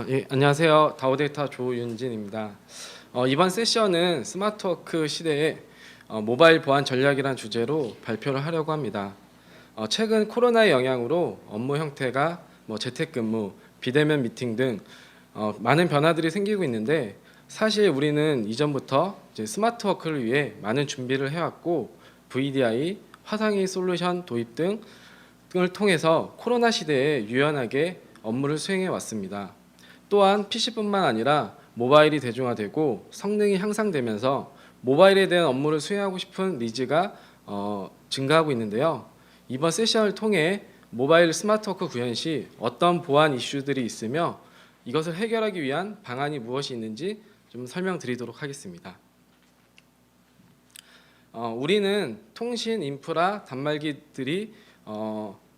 예, 안녕하세요. 다오데이터 조윤진입니다. 이번 세션은 스마트워크 시대에 모바일 보안 전략이란 주제로 발표를 하려고 합니다. 최근 코로나의 영향으로 업무 형태가 재택근무, 비대면 미팅 등 많은 변화들이 생기고 있는데, 사실 우리는 이전부터 이제 스마트워크를 위해 많은 준비를 해왔고, VDI, 화상회의 솔루션 도입 등을 통해서 코로나 시대에 유연하게 업무를 수행해 왔습니다. 또한 PC뿐만 아니라 모바일이 대중화되고 성능이 향상되면서 모바일에 대한 업무를 수행하고 싶은 니즈가 증가하고 있는데요. 이번 세션을 통해 모바일 스마트워크 구현 시 어떤 보안 이슈들이 있으며 이것을 해결하기 위한 방안이 무엇이 있는지 좀 설명드리도록 하겠습니다. 우리는 통신, 인프라, 단말기들이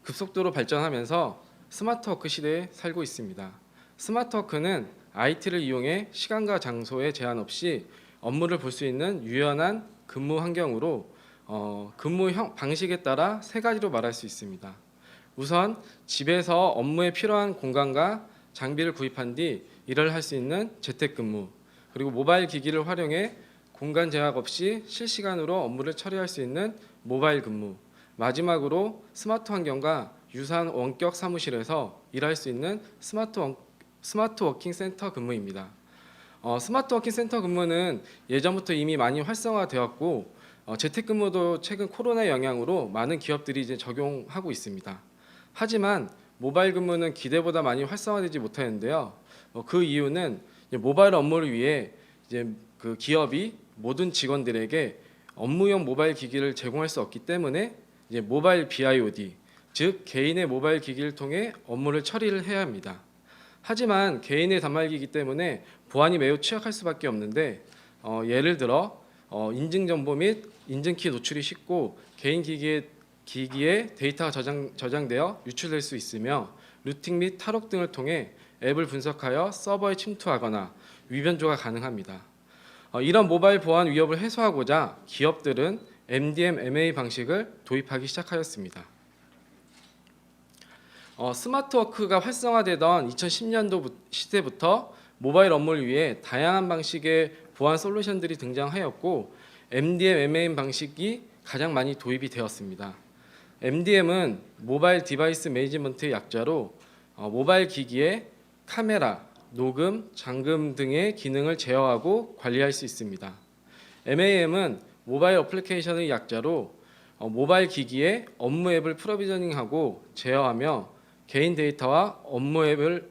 급속도로 발전하면서 스마트워크 시대에 살고 있습니다. 스마트워크는 IT를 이용해 시간과 장소에 제한 없이 업무를 볼 수 있는 유연한 근무 환경으로 근무 방식에 따라 세 가지로 말할 수 있습니다. 우선 집에서 업무에 필요한 공간과 장비를 구입한 뒤 일을 할 수 있는 재택근무, 그리고 모바일 기기를 활용해 공간 제약 없이 실시간으로 업무를 처리할 수 있는 모바일 근무, 마지막으로 스마트 환경과 유사한 원격 사무실에서 일할 수 있는 스마트 워킹 센터 근무입니다. 스마트 워킹 센터 근무는 예전부터 이미 많이 활성화되었고 재택근무도 최근 코로나 영향으로 많은 기업들이 이제 적용하고 있습니다. 하지만 모바일 근무는 기대보다 많이 활성화되지 못하는데요. 그 이유는 모바일 업무를 위해 이제 그 기업이 모든 직원들에게 업무용 모바일 기기를 제공할 수 없기 때문에 이제 모바일 BIOD, 즉 개인의 모바일 기기를 통해 업무를 처리를 해야 합니다. 하지만 개인의 단말기이기 때문에 보안이 매우 취약할 수밖에 없는데 예를 들어 인증정보 및 인증키 노출이 쉽고 개인 기기에 데이터가 저장되어 유출될 수 있으며 루팅 및 탈옥 등을 통해 앱을 분석하여 서버에 침투하거나 위변조가 가능합니다. 이런 모바일 보안 위협을 해소하고자 기업들은 MDM, MA 방식을 도입하기 시작하였습니다. 스마트워크가 활성화되던 2010년도 시대부터 모바일 업무를 위해 다양한 방식의 보안 솔루션들이 등장하였고 MDM, MAM 방식이 가장 많이 도입이 되었습니다. MDM은 모바일 디바이스 매니지먼트의 약자로 모바일 기기에 카메라, 녹음, 잠금 등의 기능을 제어하고 관리할 수 있습니다. MAM은 모바일 어플리케이션의 약자로 모바일 기기에 업무 앱을 프로비저닝하고 제어하며 개인 데이터와 업무 앱을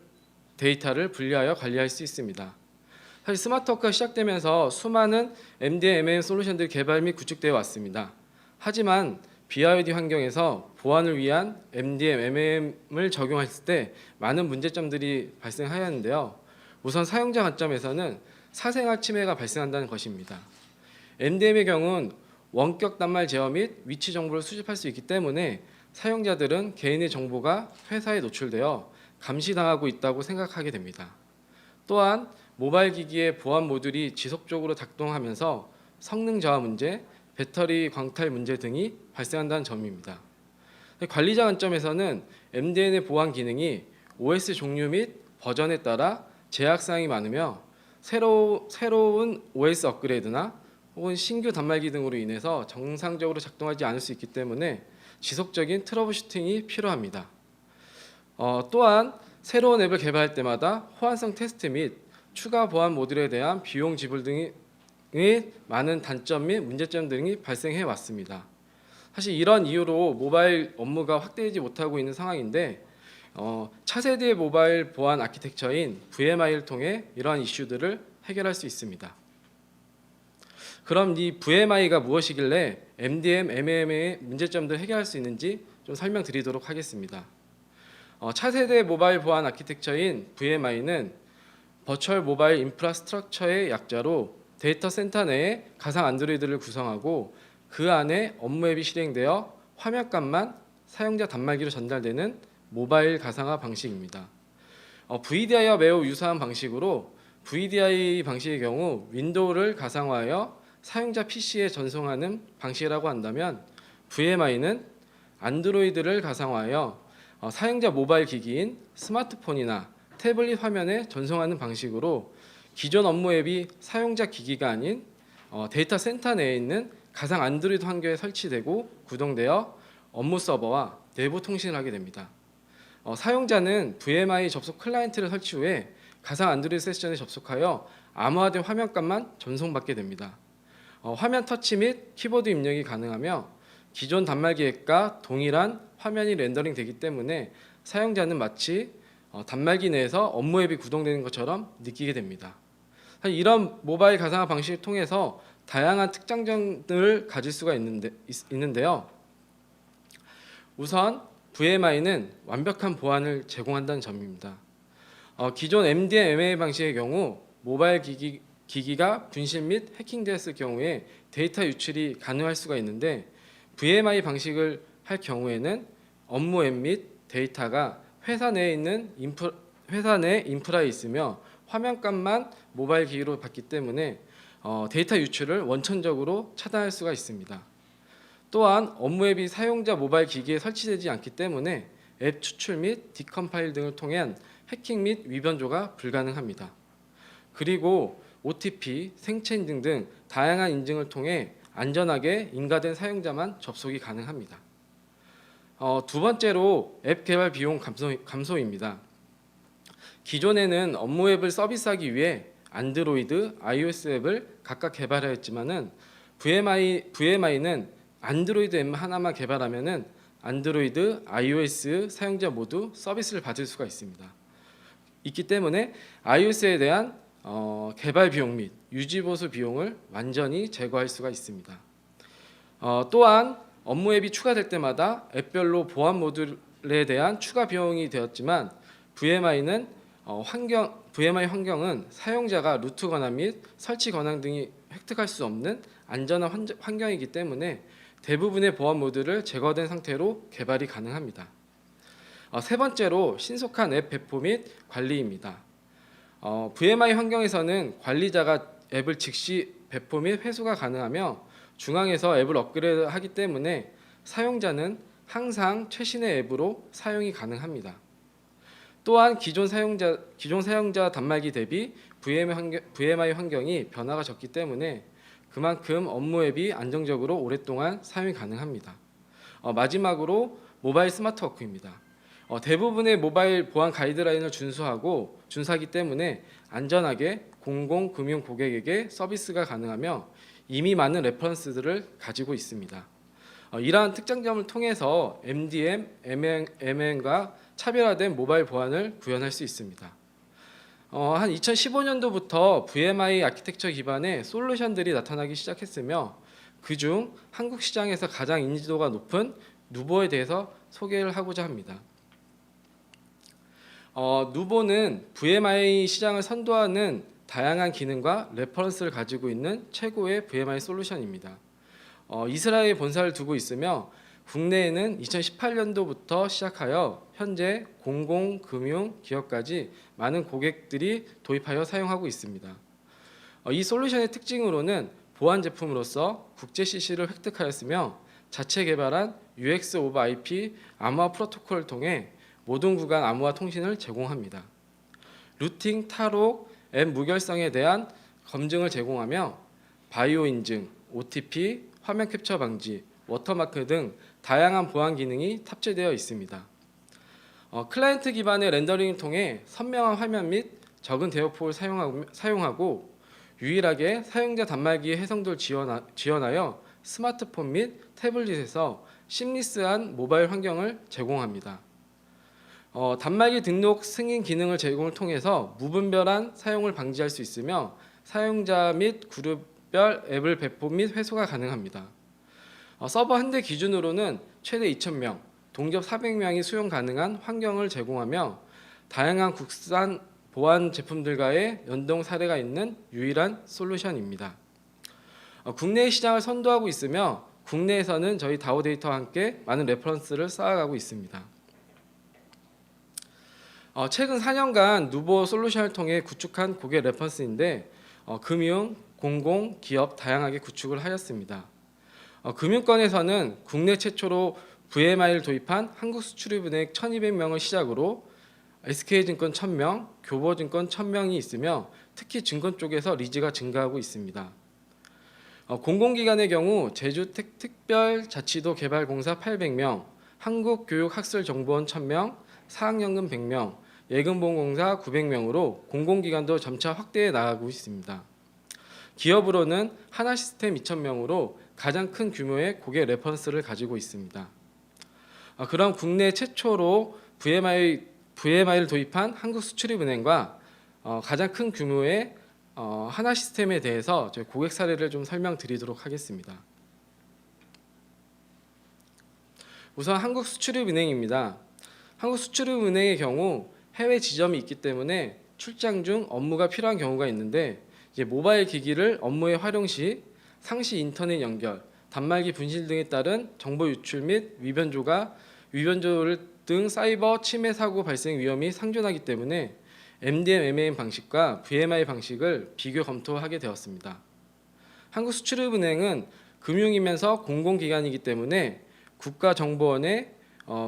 데이터를 분리하여 관리할 수 있습니다. 사실 스마트워크가 시작되면서 수많은 MDM, MAM 솔루션들이 개발 및 구축되어 왔습니다. 하지만 BIOD 환경에서 보안을 위한 MDM, MAM을 적용했을 때 많은 문제점들이 발생하였는데요. 우선 사용자 관점에서는 사생활 침해가 발생한다는 것입니다. MDM의 경우는 원격 단말 제어 및 위치 정보를 수집할 수 있기 때문에 사용자들은 개인의 정보가 회사에 노출되어 감시당하고 있다고 생각하게 됩니다. 또한 모바일 기기의 보안 모듈이 지속적으로 작동하면서 성능 저하 문제, 배터리 광탈 문제 등이 발생한다는 점입니다. 관리자 관점에서는 MDM의 보안 기능이 OS 종류 및 버전에 따라 제약사항이 많으며 새로운 OS 업그레이드나 혹은 신규 단말기 등으로 인해서 정상적으로 작동하지 않을 수 있기 때문에 지속적인 트러블 슈팅이 필요합니다. 또한 새로운 앱을 개발할 때마다 호환성 테스트 및 추가 보안 모듈에 대한 비용 지불 등의 많은 단점 및 문제점 등이 발생해 왔습니다. 사실 이런 이유로 모바일 업무가 확대되지 못하고 있는 상황인데 차세대의 모바일 보안 아키텍처인 VMI를 통해 이러한 이슈들을 해결할 수 있습니다. 그럼 이 VMI가 무엇이길래 MDM, MAM의 문제점들을 해결할 수 있는지 좀 설명드리도록 하겠습니다. 차세대 모바일 보안 아키텍처인 VMI는 버추얼 모바일 인프라스트럭처의 약자로 데이터 센터 내에 가상 안드로이드를 구성하고 그 안에 업무 앱이 실행되어 화면값만 사용자 단말기로 전달되는 모바일 가상화 방식입니다. VDI와 매우 유사한 방식으로 VDI 방식의 경우 윈도우를 가상화하여 사용자 PC에 전송하는 방식이라고 한다면 VMI는 안드로이드를 가상화하여 사용자 모바일 기기인 스마트폰이나 태블릿 화면에 전송하는 방식으로 기존 업무 앱이 사용자 기기가 아닌 데이터 센터 내에 있는 가상 안드로이드 환경에 설치되고 구동되어 업무 서버와 내부 통신을 하게 됩니다. 사용자는 VMI 접속 클라이언트를 설치 후에 가상 안드로이드 세션에 접속하여 암호화된 화면값만 전송받게 됩니다. 화면 터치 및 키보드 입력이 가능하며 기존 단말기 앱과 동일한 화면이 렌더링 되기 때문에 사용자는 마치 단말기 내에서 업무 앱이 구동되는 것처럼 느끼게 됩니다. 이런 모바일 가상화 방식을 통해서 다양한 특장점을 가질 수가 있는데요. 우선 VMI는 완벽한 보안을 제공한다는 점입니다. 기존 MDM MA 방식의 경우 모바일 기기가 분실 및 해킹되었을 경우에 데이터 유출이 가능할 수가 있는데 VMI 방식을 할 경우에는 업무 앱 및 데이터가 회사 내에 있는 회사 내 인프라에 있으며 화면값만 모바일 기기로 받기 때문에 데이터 유출을 원천적으로 차단할 수가 있습니다. 또한 업무 앱이 사용자 모바일 기기에 설치되지 않기 때문에 앱 추출 및 디컴파일 등을 통한 해킹 및 위변조가 불가능합니다. 그리고 OTP, 생체 인증 등 다양한 인증을 통해 안전하게 인가된 사용자만 접속이 가능합니다. 두 번째로 앱 개발 비용 감소입니다. 기존에는 업무 앱을 서비스하기 위해 안드로이드, iOS 앱을 각각 개발하였지만은 VMI는 안드로이드 앱 하나만 개발하면은 안드로이드, iOS 사용자 모두 서비스를 받을 수가 있기 때문에 iOS에 대한 개발 비용 및 유지 보수 비용을 완전히 제거할 수가 있습니다. 또한 업무 앱이 추가될 때마다 앱별로 보안 모듈에 대한 추가 비용이 되었지만 VMI 환경은 사용자가 루트 권한 및 설치 권한 등이 획득할 수 없는 안전한 환경이기 때문에 대부분의 보안 모듈을 제거된 상태로 개발이 가능합니다. 세 번째로 신속한 앱 배포 및 관리입니다. VMI 환경에서는 관리자가 앱을 즉시 배포 및 회수가 가능하며 중앙에서 앱을 업그레이드하기 때문에 사용자는 항상 최신의 앱으로 사용이 가능합니다. 또한 기존 사용자 단말기 대비 VMI 환경이 변화가 적기 때문에 그만큼 업무 앱이 안정적으로 오랫동안 사용이 가능합니다. 마지막으로 모바일 스마트 워크입니다. 대부분의 모바일 보안 가이드라인을 준수하기 때문에 안전하게 공공금융 고객에게 서비스가 가능하며 이미 많은 레퍼런스들을 가지고 있습니다. 이러한 특장점을 통해서 MDM, MN과 차별화된 모바일 보안을 구현할 수 있습니다. 한 2015년도부터 VMI 아키텍처 기반의 솔루션들이 나타나기 시작했으며 그중 한국 시장에서 가장 인지도가 높은 누보에 대해서 소개를 하고자 합니다. 누보는 VMI 시장을 선도하는 다양한 기능과 레퍼런스를 가지고 있는 최고의 VMI 솔루션입니다. 이스라엘 본사를 두고 있으며 국내에는 2018년도부터 시작하여 현재 공공금융 기업까지 많은 고객들이 도입하여 사용하고 있습니다. 이 솔루션의 특징으로는 보안 제품으로서 국제 CC를 획득하였으며 자체 개발한 UX 오버 IP 암호화 프로토콜을 통해 모든 구간 암호화 통신을 제공합니다. 루팅, 탈옥, 앱 무결성에 대한 검증을 제공하며 바이오 인증, OTP, 화면 캡처 방지, 워터마크 등 다양한 보안 기능이 탑재되어 있습니다. 클라이언트 기반의 렌더링을 통해 선명한 화면 및 적은 대역폭을 사용하고 유일하게 사용자 단말기의 해상도를 지원하여 스마트폰 및 태블릿에서 심리스한 모바일 환경을 제공합니다. 단말기 등록 승인 기능을 제공을 통해서 무분별한 사용을 방지할 수 있으며 사용자 및 그룹별 앱을 배포 및 회수가 가능합니다. 서버 한 대 기준으로는 최대 2,000명, 동접 400명이 수용 가능한 환경을 제공하며 다양한 국산 보안 제품들과의 연동 사례가 있는 유일한 솔루션입니다. 국내 시장을 선도하고 있으며 국내에서는 저희 다오데이터와 함께 많은 레퍼런스를 쌓아가고 있습니다. 최근 4년간 누보 솔루션을 통해 구축한 고객 레퍼런스인데 금융, 공공, 기업 다양하게 구축을 하였습니다. 금융권에서는 국내 최초로 VMI를 도입한 한국수출입은행 1,200명을 시작으로 SK증권 1000명, 교보증권 1000명이 있으며 특히 증권 쪽에서 리즈가 증가하고 있습니다. 공공기관의 경우 제주특별자치도개발공사 800명, 한국교육학술정보원 1000명, 사학연금 100명, 예금보험공사 900명으로 공공기관도 점차 확대해 나가고 있습니다. 기업으로는 하나시스템 2000명으로 가장 큰 규모의 고객 레퍼런스를 가지고 있습니다. 그럼 국내 최초로 VMI를 도입한 한국수출입은행과 가장 큰 규모의 하나시스템에 대해서 저희 고객 사례를 좀 설명드리도록 하겠습니다. 우선 한국수출입은행입니다. 한국수출입은행의 경우 해외 지점이 있기 때문에 출장 중 업무가 필요한 경우가 있는데 이제 모바일 기기를 업무에 활용 시 상시 인터넷 연결, 단말기 분실 등에 따른 정보 유출 및 위변조 등 사이버 침해 사고 발생 위험이 상존하기 때문에 MDM, MAM 방식과 VMI 방식을 비교 검토하게 되었습니다. 한국수출입은행은 금융이면서 공공기관이기 때문에 국가정보원의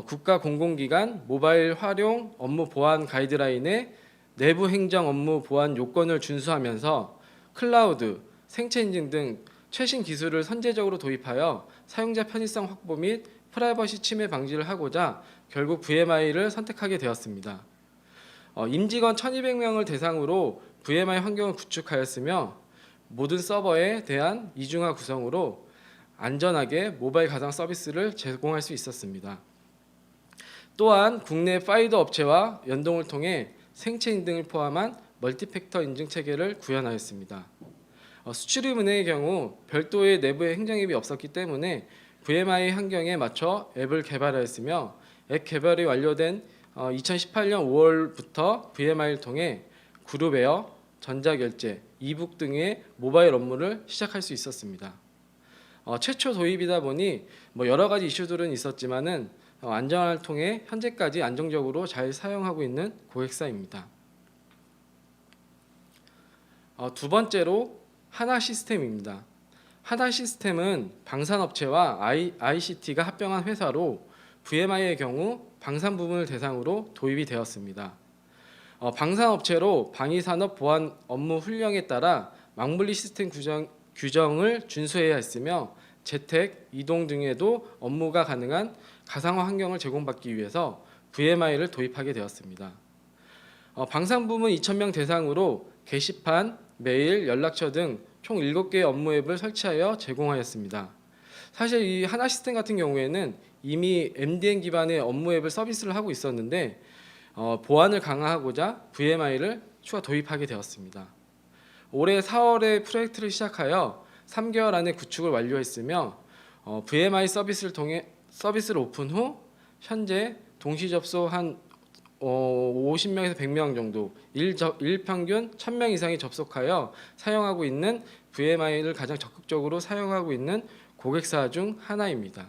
국가공공기관 모바일 활용 업무 보안 가이드라인의 내부 행정 업무 보안 요건을 준수하면서 클라우드, 생체 인증 등 최신 기술을 선제적으로 도입하여 사용자 편의성 확보 및 프라이버시 침해 방지를 하고자 결국 VMI를 선택하게 되었습니다. 임직원 1200명을 대상으로 VMI 환경을 구축하였으며 모든 서버에 대한 이중화 구성으로 안전하게 모바일 가상 서비스를 제공할 수 있었습니다. 또한 국내 파이더 업체와 연동을 통해 생체 인증을 포함한 멀티팩터 인증 체계를 구현하였습니다. 수출입은행의 경우 별도의 내부의 행정앱이 없었기 때문에 VMI 환경에 맞춰 앱을 개발하였으며 앱 개발이 완료된 2018년 5월부터 VMI를 통해 그룹웨어, 전자결제, 이북 등의 모바일 업무를 시작할 수 있었습니다. 최초 도입이다 보니 여러 가지 이슈들은 있었지만은 안정화를 통해 현재까지 안정적으로 잘 사용하고 있는 고객사입니다. 두 번째로 하나시스템입니다. 하나시스템은 방산업체와 ICT가 합병한 회사로 VMI의 경우 방산 부문을 대상으로 도입이 되었습니다. 방산업체로 방위산업 보안 업무 훈령에 따라 망분리 시스템 규정을 준수해야 했으며 재택, 이동 등에도 업무가 가능한 가상화 환경을 제공받기 위해서 VMI를 도입하게 되었습니다. 방산부문 2000명 대상으로 게시판, 메일, 연락처 등 총 7개의 업무 앱을 설치하여 제공하였습니다. 사실 이 하나시스템 같은 경우에는 이미 MDM 기반의 업무 앱을 서비스를 하고 있었는데 보안을 강화하고자 VMI를 추가 도입하게 되었습니다. 올해 4월에 프로젝트를 시작하여 3개월 안에 구축을 완료했으며 VMI 서비스를 오픈 후 현재 동시 접속 한 50명에서 100명 정도, 일평균 1000명 이상이 접속하여 사용하고 있는 VMI를 가장 적극적으로 사용하고 있는 고객사 중 하나입니다.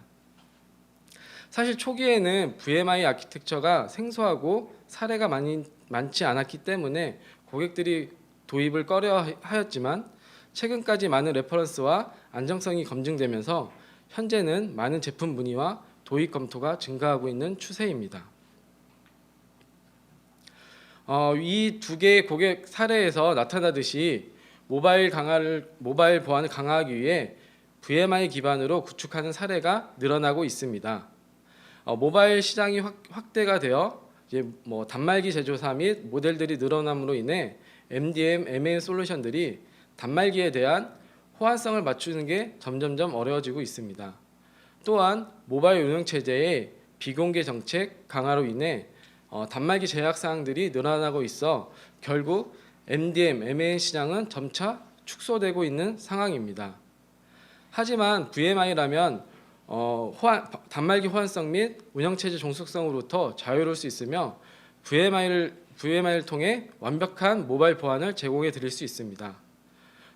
사실 초기에는 VMI 아키텍처가 생소하고 사례가 많지 않았기 때문에 고객들이 도입을 꺼려하였지만 최근까지 많은 레퍼런스와 안정성이 검증되면서 현재는 많은 제품 문의와 도입 검토가 증가하고 있는 추세입니다. 이 두 개의 고객 사례에서 나타나듯이 모바일 보안을 강화하기 위해 VMI 기반으로 구축하는 사례가 늘어나고 있습니다. 모바일 시장이 확대가 되어 이제 단말기 제조사 및 모델들이 늘어남으로 인해 MDM, MAM 솔루션들이 단말기에 대한 호환성을 맞추는 게 점점점 어려워지고 있습니다. 또한 모바일 운영 체제의 비공개 정책 강화로 인해 단말기 제약 사항들이 늘어나고 있어 결국 MDM, MAN 시장은 점차 축소되고 있는 상황입니다. 하지만 VMI라면 단말기 호환성 및 운영체제 종속성으로부터 자유로울 수 있으며 VMI를 통해 완벽한 모바일 보안을 제공해 드릴 수 있습니다.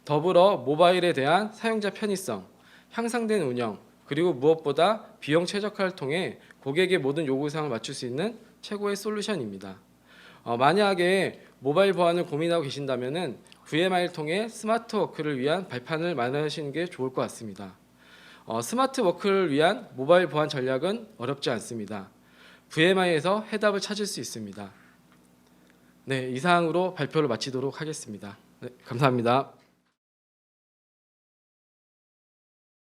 더불어 모바일에 대한 사용자 편의성, 향상된 운영, 그리고 무엇보다 비용 최적화를 통해 고객의 모든 요구사항을 맞출 수 있는 최고의 솔루션입니다. 만약에 모바일 보안을 고민하고 계신다면 VMI를 통해 스마트 워크를 위한 발판을 마련하시는 게 좋을 것 같습니다. 스마트 워크를 위한 모바일 보안 전략은 어렵지 않습니다. VMI에서 해답을 찾을 수 있습니다. 네, 이상으로 발표를 마치도록 하겠습니다. 네, 감사합니다.